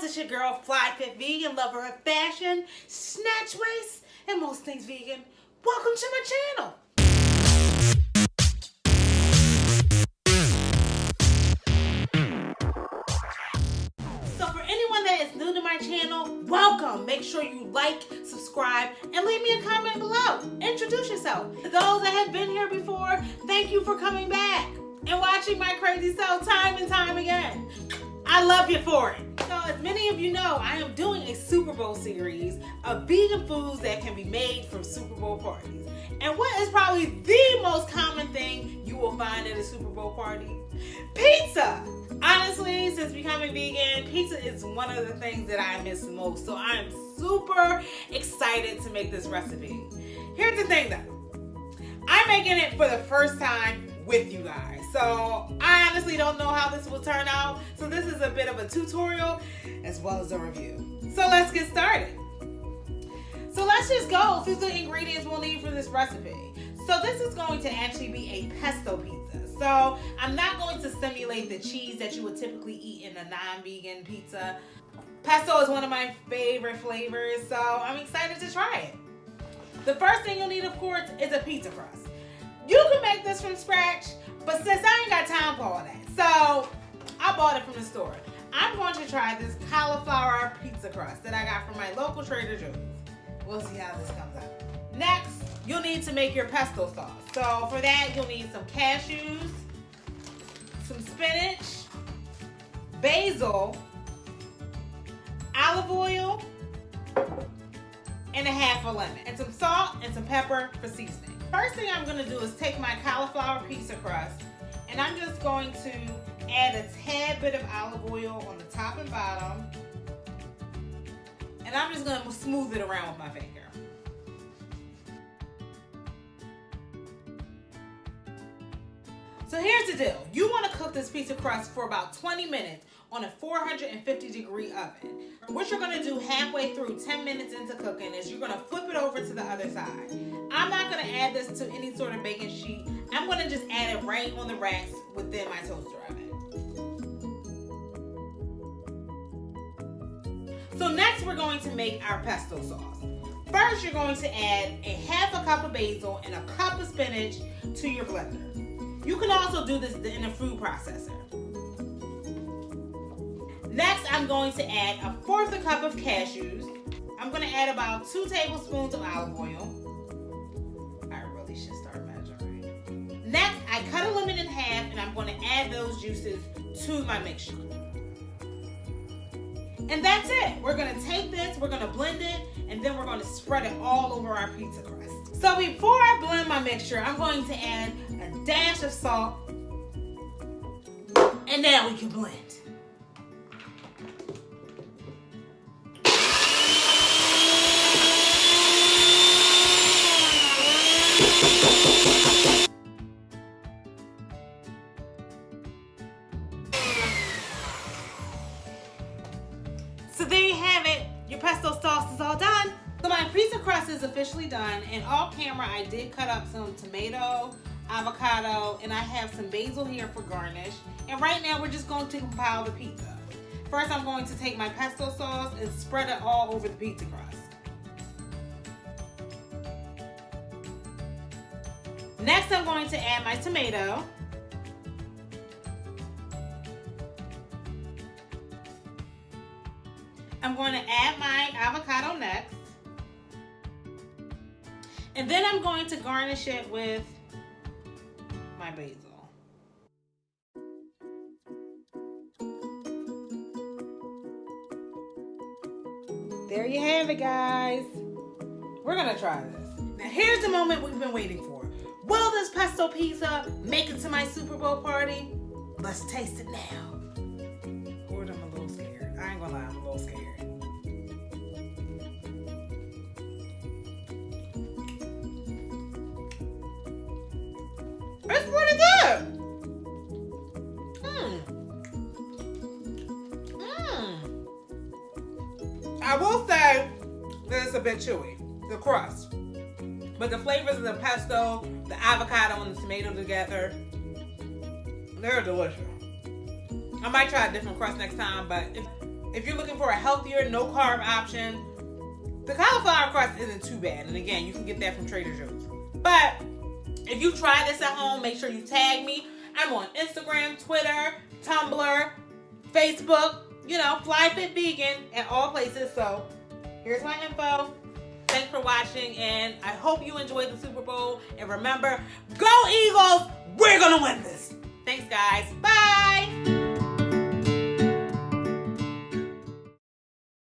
loves, it's your girl, Fly Fit Vegan, lover of fashion, snatch waist, and most things vegan. Welcome to my channel. So for anyone that is new to my channel, welcome. Make sure you like, subscribe, and leave me a comment below. Introduce yourself. To those that have been here before, thank you for coming back and watching my crazy self time and time again. I love you for it. So as many of you know, I am doing a Super Bowl series of vegan foods that can be made from Super Bowl parties. And what is probably the most common thing you will find at a Super Bowl party? Pizza! Honestly, since becoming vegan, pizza is one of the things that I miss the most. So I am super excited to make this recipe. Here's the thing though. I'm making it for the first time with you guys. So I honestly don't know how this will turn out. So this is a bit of a tutorial as well as a review. So let's get started. So let's just go through the ingredients we'll need for this recipe. So this is going to actually be a pesto pizza. So I'm not going to simulate the cheese that you would typically eat in a non-vegan pizza. Pesto is one of my favorite flavors, so I'm excited to try it. The first thing you'll need, of course, is a pizza crust. You can make this from scratch, but since I ain't got time for all that, so I bought it from the store. I'm going to try this cauliflower pizza crust that I got from my local Trader Joe's. We'll see how this comes out. Next, you'll need to make your pesto sauce. So for that, you'll need some cashews, some spinach, basil, olive oil, and a half a lemon, and some salt and some pepper for seasoning. First thing I'm gonna do is take my cauliflower pizza crust, and I'm just going to add a tad bit of olive oil on the top and bottom, and I'm just gonna smooth it around with my finger. So here's the deal. You want to cook this pizza crust for about 20 minutes on a 450-degree oven. What you're going to do halfway through, 10 minutes into cooking, is you're going to flip it over to the other side. I'm not going to add this to any sort of baking sheet. I'm going to just add it right on the racks within my toaster oven. So next we're going to make our pesto sauce. First you're going to add a half a cup of basil and a cup of spinach to your blender. You can also do this in a food processor. Next, I'm going to add a fourth a cup of cashews. I'm going to add about 2 tablespoons of olive oil. I really should start measuring. Next, I cut a lemon in half and I'm going to add those juices to my mixture. And that's it. We're going to take this, we're going to blend it, and then we're going to spread it all over our pizza crust. So before I blend my mixture, I'm going to add a dash of salt, and now we can blend. So there you have it. Your pesto sauce is all done. So my pizza crust is officially done, and off camera I did cut up some tomato, avocado, and I have some basil here for garnish. And right now we're just going to compile the pizza. First I'm going to take my pesto sauce and spread it all over the pizza crust. Next I'm going to add my tomato. I'm going to add my avocado next. And then I'm going to garnish it with my basil. There you have it, guys. We're gonna try this. Now here's the moment we've been waiting for. Will this pesto pizza make it to my Super Bowl party? Let's taste it now. Lord, I'm a little scared. I ain't gonna lie, I'm a little scared. It's pretty good. I will say that it's a bit chewy, the crust. But the flavors of the pesto, the avocado, and the tomato together, they're delicious. I might try a different crust next time, but if you're looking for a healthier, no carb option, the cauliflower crust isn't too bad. And again, you can get that from Trader Joe's. But if you try this at home, make sure you tag me. I'm on Instagram, Twitter, Tumblr, Facebook, FlyFit Vegan at all places. So here's my info. Thanks for watching, and I hope you enjoyed the Super Bowl. And remember, go Eagles! We're gonna win this. Thanks, guys. Bye.